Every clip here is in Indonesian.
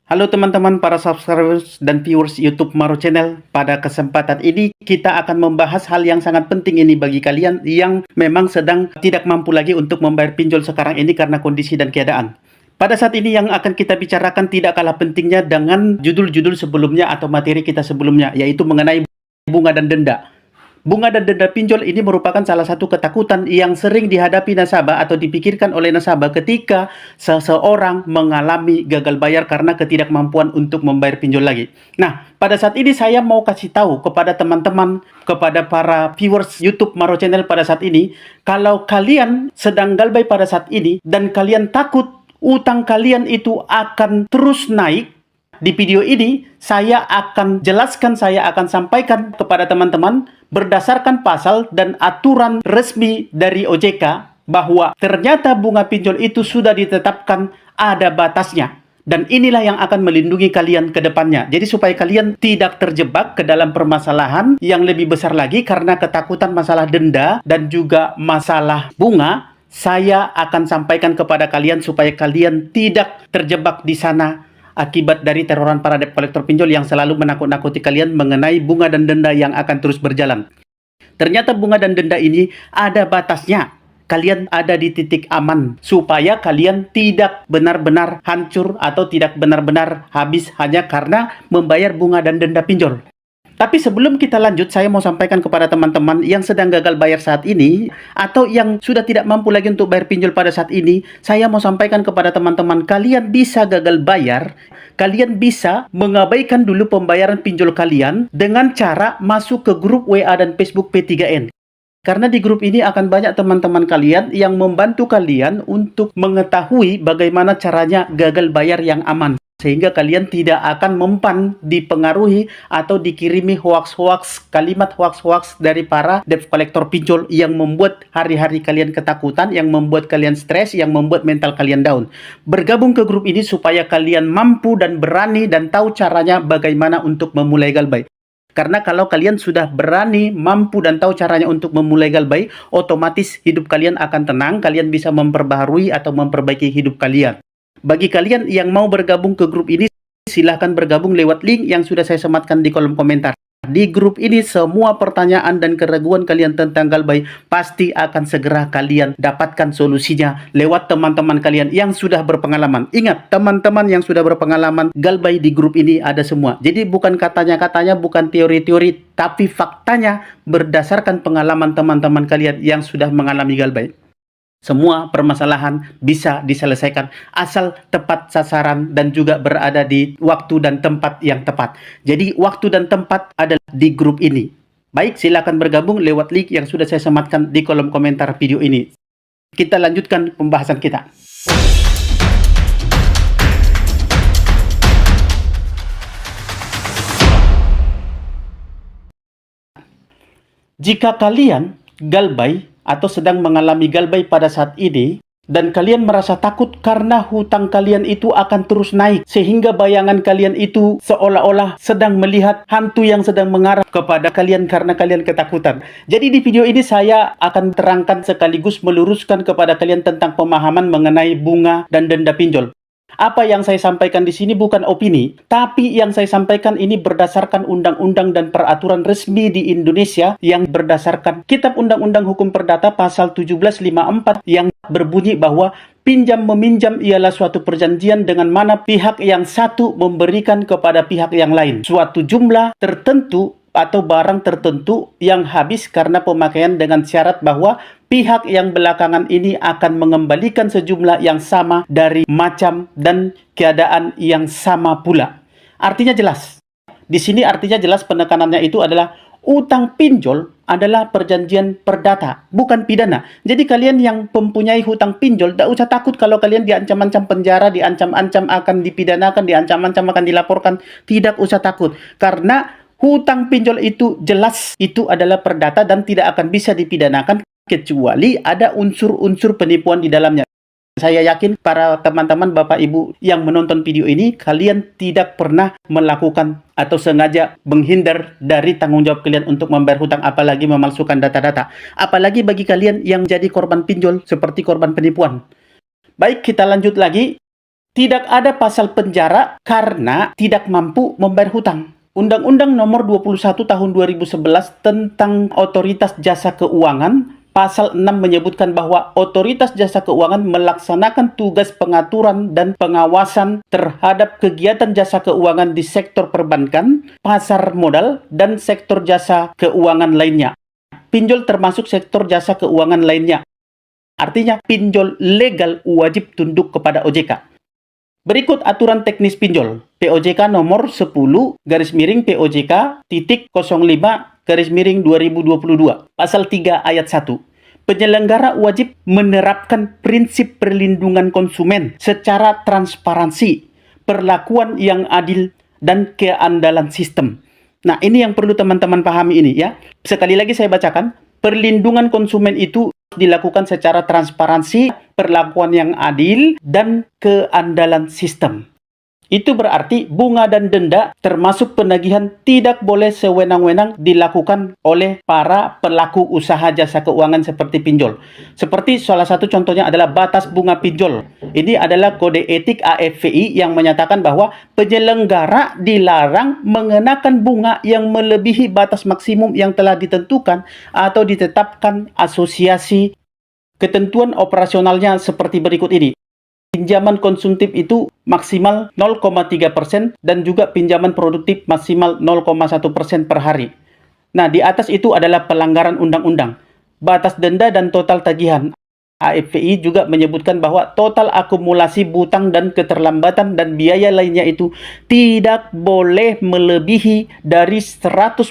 Halo teman-teman para subscribers dan viewers YouTube Maro Channel. Pada kesempatan ini kita akan membahas hal yang sangat penting ini bagi kalian yang memang sedang tidak mampu lagi untuk membayar pinjol sekarang ini karena kondisi dan keadaan. Pada saat ini yang akan kita bicarakan tidak kalah pentingnya dengan judul-judul sebelumnya atau materi kita sebelumnya, yaitu mengenai bunga dan denda. Bunga dan denda pinjol ini merupakan salah satu ketakutan yang sering dihadapi nasabah atau dipikirkan oleh nasabah ketika seseorang mengalami gagal bayar karena ketidakmampuan untuk membayar pinjol lagi. Nah, pada saat ini saya mau kasih tahu kepada teman-teman, kepada para viewers YouTube Maro Channel pada saat ini, kalau kalian sedang galbay pada saat ini dan kalian takut utang kalian itu akan terus naik, di video ini saya akan jelaskan, saya akan sampaikan kepada teman-teman berdasarkan pasal dan aturan resmi dari OJK bahwa ternyata bunga pinjol itu sudah ditetapkan ada batasnya. Dan inilah yang akan melindungi kalian ke depannya. Jadi supaya kalian tidak terjebak ke dalam permasalahan yang lebih besar lagi karena ketakutan masalah denda dan juga masalah bunga, saya akan sampaikan kepada kalian supaya kalian tidak terjebak di sana akibat dari teroran para debt collector pinjol yang selalu menakut-nakuti kalian mengenai bunga dan denda yang akan terus berjalan. Ternyata bunga dan denda ini ada batasnya. Kalian ada di titik aman supaya kalian tidak benar-benar hancur atau tidak benar-benar habis hanya karena membayar bunga dan denda pinjol. Tapi sebelum kita lanjut, saya mau sampaikan kepada teman-teman yang sedang gagal bayar saat ini atau yang sudah tidak mampu lagi untuk bayar pinjol pada saat ini, saya mau sampaikan kepada teman-teman, kalian bisa gagal bayar, kalian bisa mengabaikan dulu pembayaran pinjol kalian dengan cara masuk ke grup WA dan Facebook P3N. Karena di grup ini akan banyak teman-teman kalian yang membantu kalian untuk mengetahui bagaimana caranya gagal bayar yang aman. Sehingga kalian tidak akan mempan dipengaruhi atau dikirimi hoaks-hoaks, kalimat hoaks-hoaks dari para debt collector pinjol yang membuat hari-hari kalian ketakutan, yang membuat kalian stres, yang membuat mental kalian down. Bergabung ke grup ini supaya kalian mampu dan berani dan tahu caranya bagaimana untuk memulai galbay. Karena kalau kalian sudah berani, mampu dan tahu caranya untuk memulai galbay, otomatis hidup kalian akan tenang, kalian bisa memperbaharui atau memperbaiki hidup kalian. Bagi kalian yang mau bergabung ke grup ini, silahkan bergabung lewat link yang sudah saya sematkan di kolom komentar. Di grup ini semua pertanyaan dan keraguan kalian tentang galbay pasti akan segera kalian dapatkan solusinya lewat teman-teman kalian yang sudah berpengalaman. Ingat, teman-teman yang sudah berpengalaman galbay di grup ini ada semua. Jadi bukan katanya-katanya, bukan teori-teori, tapi faktanya berdasarkan pengalaman teman-teman kalian yang sudah mengalami galbay. Semua permasalahan bisa diselesaikan asal tepat sasaran dan juga berada di waktu dan tempat yang tepat. Jadi waktu dan tempat adalah di grup ini. Baik, silakan bergabung lewat link yang sudah saya sematkan di kolom komentar video ini. Kita lanjutkan pembahasan kita. Jika kalian galbay atau sedang mengalami galbay pada saat ini, dan kalian merasa takut karena hutang kalian itu akan terus naik, sehingga bayangan kalian itu seolah-olah sedang melihat hantu yang sedang mengarah kepada kalian karena kalian ketakutan. Jadi di video ini saya akan terangkan sekaligus meluruskan kepada kalian tentang pemahaman mengenai bunga dan denda pinjol. Apa yang saya sampaikan di sini bukan opini, tapi yang saya sampaikan ini berdasarkan undang-undang dan peraturan resmi di Indonesia yang berdasarkan Kitab Undang-Undang Hukum Perdata pasal 1754 yang berbunyi bahwa pinjam-meminjam ialah suatu perjanjian dengan mana pihak yang satu memberikan kepada pihak yang lain suatu jumlah tertentu atau barang tertentu yang habis karena pemakaian dengan syarat bahwa pihak yang belakangan ini akan mengembalikan sejumlah yang sama dari macam dan keadaan yang sama pula. Artinya jelas. Di sini artinya jelas penekanannya itu adalah utang pinjol adalah perjanjian perdata, bukan pidana. Jadi kalian yang mempunyai hutang pinjol, tidak usah takut kalau kalian diancam-ancam penjara, diancam-ancam akan dipidanakan, diancam-ancam akan dilaporkan. Tidak usah takut. Karena hutang pinjol itu jelas, itu adalah perdata dan tidak akan bisa dipidanakan kecuali ada unsur-unsur penipuan di dalamnya. Saya yakin para teman-teman, Bapak Ibu yang menonton video ini, kalian tidak pernah melakukan atau sengaja menghindar dari tanggung jawab kalian untuk membayar hutang, apalagi memalsukan data-data. Apalagi bagi kalian yang jadi korban pinjol seperti korban penipuan. Baik, kita lanjut lagi. Tidak ada pasal penjara karena tidak mampu membayar hutang. Undang-Undang Nomor 21 Tahun 2011 tentang Otoritas Jasa Keuangan, pasal 6 menyebutkan bahwa Otoritas Jasa Keuangan melaksanakan tugas pengaturan dan pengawasan terhadap kegiatan jasa keuangan di sektor perbankan, pasar modal, dan sektor jasa keuangan lainnya. Pinjol termasuk sektor jasa keuangan lainnya. Artinya, pinjol legal wajib tunduk kepada OJK. Berikut aturan teknis pinjol. POJK nomor 10 garis miring POJK titik 05 garis miring 2022. Pasal 3 ayat 1. Penyelenggara wajib menerapkan prinsip perlindungan konsumen secara transparansi, perlakuan yang adil, dan keandalan sistem. Nah, ini yang perlu teman-teman pahami ini ya. Sekali lagi saya bacakan. Perlindungan konsumen itu dilakukan secara transparansi, perlakuan yang adil, dan keandalan sistem. Itu berarti bunga dan denda termasuk penagihan tidak boleh sewenang-wenang dilakukan oleh para pelaku usaha jasa keuangan seperti pinjol. Seperti salah satu contohnya adalah batas bunga pinjol. Ini adalah kode etik AFVI yang menyatakan bahwa penyelenggara dilarang mengenakan bunga yang melebihi batas maksimum yang telah ditentukan atau ditetapkan asosiasi. Ketentuan operasionalnya seperti berikut ini. Pinjaman konsumtif itu maksimal 0,3% dan juga pinjaman produktif maksimal 0,1% per hari. Nah, di atas itu adalah pelanggaran undang-undang. Batas denda dan total tagihan. AFVI juga menyebutkan bahwa total akumulasi hutang dan keterlambatan dan biaya lainnya itu tidak boleh melebihi dari 100%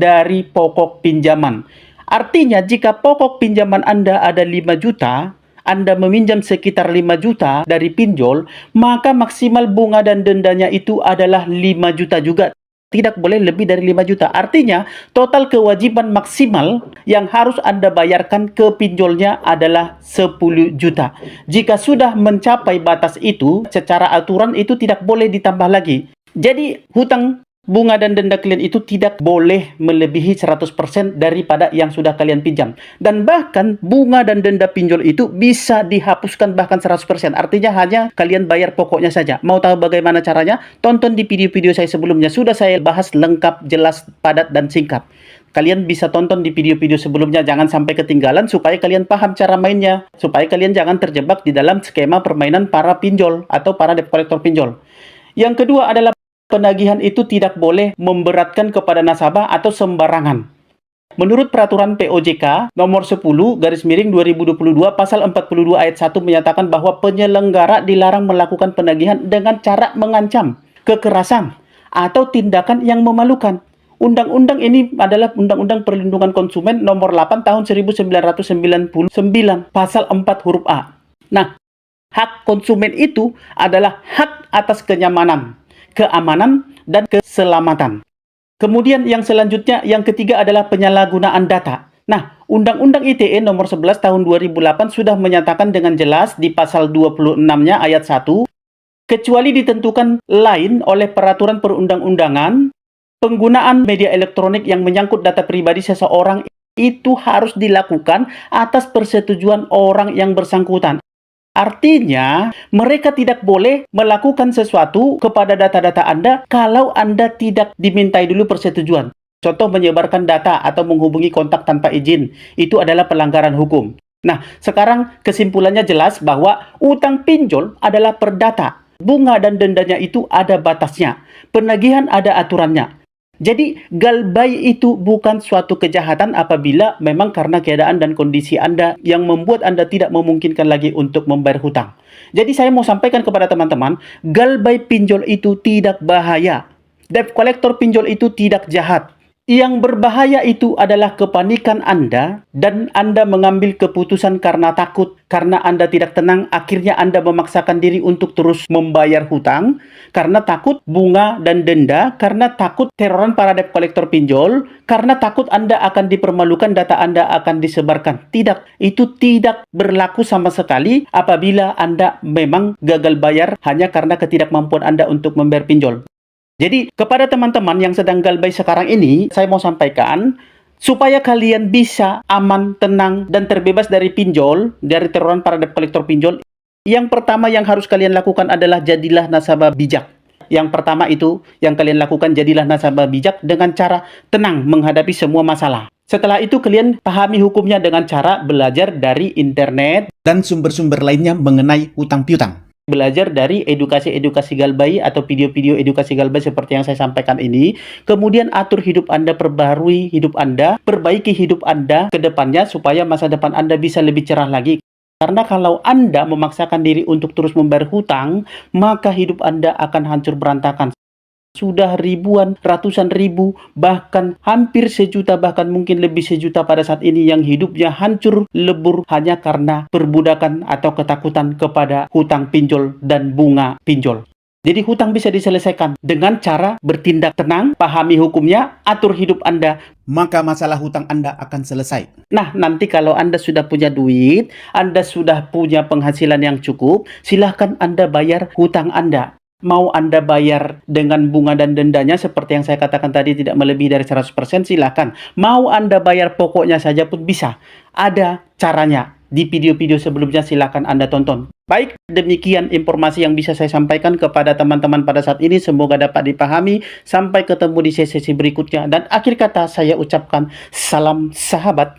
dari pokok pinjaman. Artinya, jika pokok pinjaman Anda ada 5 juta, Anda meminjam sekitar 5 juta dari pinjol, maka maksimal bunga dan dendanya itu adalah 5 juta juga. Tidak boleh lebih dari 5 juta. Artinya, total kewajiban maksimal yang harus Anda bayarkan ke pinjolnya adalah 10 juta. Jika sudah mencapai batas itu, secara aturan itu tidak boleh ditambah lagi. Jadi, hutang, bunga dan denda kalian itu tidak boleh melebihi 100% daripada yang sudah kalian pinjam. Dan bahkan bunga dan denda pinjol itu bisa dihapuskan bahkan 100%. Artinya hanya kalian bayar pokoknya saja. Mau tahu bagaimana caranya? Tonton di video-video saya sebelumnya. Sudah saya bahas lengkap, jelas, padat, dan singkat. Kalian bisa tonton di video-video sebelumnya. Jangan sampai ketinggalan supaya kalian paham cara mainnya. Supaya kalian jangan terjebak di dalam skema permainan para pinjol atau para debt collector pinjol. Yang kedua adalah penagihan itu tidak boleh memberatkan kepada nasabah atau sembarangan. Menurut peraturan POJK nomor 10 garis miring 2022 pasal 42 ayat 1 menyatakan bahwa penyelenggara dilarang melakukan penagihan dengan cara mengancam, kekerasan, atau tindakan yang memalukan. Undang-undang ini adalah Undang-Undang Perlindungan Konsumen nomor 8 tahun 1999 pasal 4 huruf A. Nah, hak konsumen itu adalah hak atas kenyamanan, keamanan, dan keselamatan. Kemudian yang selanjutnya, yang ketiga adalah penyalahgunaan data. Nah, Undang-Undang ITE nomor 11 tahun 2008 sudah menyatakan dengan jelas di pasal 26-nya ayat 1, kecuali ditentukan lain oleh peraturan perundang-undangan, penggunaan media elektronik yang menyangkut data pribadi seseorang itu harus dilakukan atas persetujuan orang yang bersangkutan. Artinya, mereka tidak boleh melakukan sesuatu kepada data-data Anda kalau Anda tidak dimintai dulu persetujuan. Contoh menyebarkan data atau menghubungi kontak tanpa izin. Itu adalah pelanggaran hukum. Nah, sekarang kesimpulannya jelas bahwa utang pinjol adalah perdata. Bunga dan dendanya itu ada batasnya. Penagihan ada aturannya. Jadi, galbay itu bukan suatu kejahatan apabila memang karena keadaan dan kondisi Anda yang membuat Anda tidak memungkinkan lagi untuk membayar hutang. Jadi, saya mau sampaikan kepada teman-teman, galbay pinjol itu tidak bahaya. Debt collector pinjol itu tidak jahat. Yang berbahaya itu adalah kepanikan Anda dan Anda mengambil keputusan karena takut, karena Anda tidak tenang, akhirnya Anda memaksakan diri untuk terus membayar hutang, karena takut bunga dan denda, karena takut teroran para debt collector pinjol, karena takut Anda akan dipermalukan, data Anda akan disebarkan. Tidak, itu tidak berlaku sama sekali apabila Anda memang gagal bayar hanya karena ketidakmampuan Anda untuk membayar pinjol. Jadi, kepada teman-teman yang sedang galbay sekarang ini, saya mau sampaikan, supaya kalian bisa aman, tenang, dan terbebas dari pinjol, dari teroran para debt collector pinjol, Yang pertama yang harus kalian lakukan adalah jadilah nasabah bijak. Yang pertama itu yang kalian lakukan, jadilah nasabah bijak dengan cara tenang menghadapi semua masalah. Setelah itu kalian pahami hukumnya dengan cara belajar dari internet dan sumber-sumber lainnya mengenai hutang piutang. Belajar dari edukasi-edukasi Galbay atau video-video edukasi Galbay seperti yang saya sampaikan ini. Kemudian atur hidup Anda, perbarui hidup Anda, perbaiki hidup Anda ke depannya supaya masa depan Anda bisa lebih cerah lagi. Karena kalau Anda memaksakan diri untuk terus membayar hutang, maka hidup Anda akan hancur berantakan. Sudah ribuan, ratusan ribu, bahkan hampir sejuta, bahkan mungkin lebih sejuta pada saat ini yang hidupnya hancur lebur hanya karena perbudakan atau ketakutan kepada hutang pinjol dan bunga pinjol. Jadi hutang bisa diselesaikan dengan cara bertindak tenang, pahami hukumnya, atur hidup Anda, maka masalah hutang Anda akan selesai. Nah, nanti kalau Anda sudah punya duit, Anda sudah punya penghasilan yang cukup, silahkan Anda bayar hutang Anda. Mau Anda bayar dengan bunga dan dendanya seperti yang saya katakan tadi tidak melebihi dari 100%, silakan. Mau Anda bayar pokoknya saja pun bisa. Ada caranya. Di video-video sebelumnya silakan Anda tonton. Baik, demikian informasi yang bisa saya sampaikan kepada teman-teman pada saat ini. Semoga dapat dipahami. Sampai ketemu di sesi berikutnya. Dan akhir kata saya ucapkan salam sahabat.